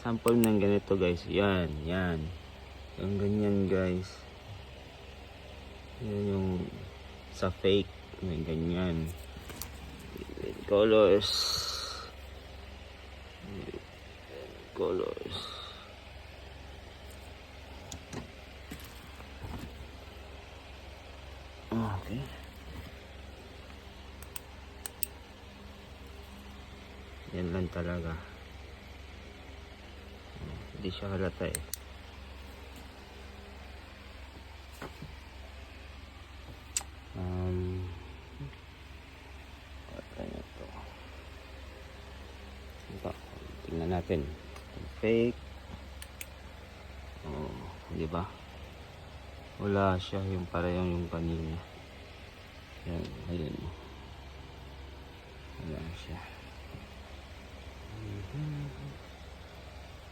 sample ng ganito guys. Yan. Yung ganyan guys. Yan yung sa fake. May ganyan. Colors. Okay. Yan lang talaga. Hindi siya halata eh. Tingnan natin. Fake. Oh, di ba? Wala siya yung parehong yung kanina. Yan, ayun. Wala siya.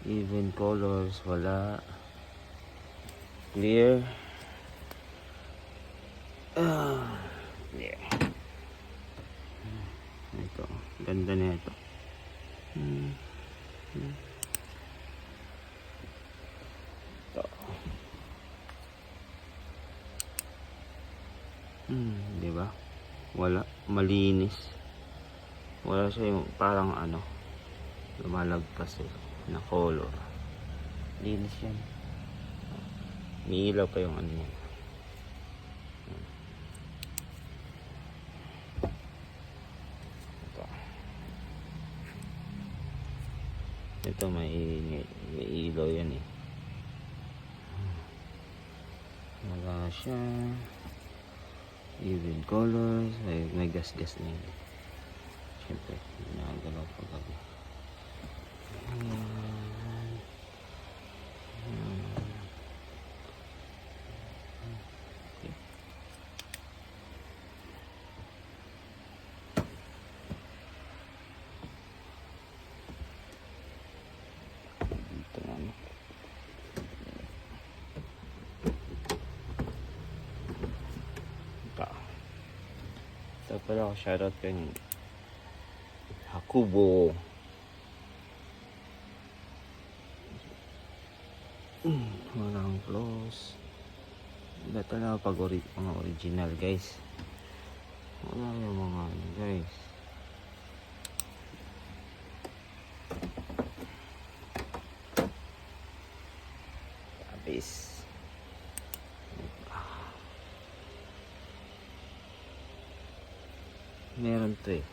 Even colors, wala. Clear. Yeah. Ito, ganda na ito. Ito. Di ba? Wala, malinis. Wala siya yung parang ano, lumalagpas eh, na color. Linis yan. May ilaw pa yung ano yan. Ito may ilaw yan eh. Wala siya. Even colors. May gas-gas na yun. Siyempre, nagagalaw pa gabi. Ito pala ako shoutout kay Hakubo. Walang flaws. Iba talaga pag mga original guys. Wala yung mga ano guys. Abis. Meron to eh.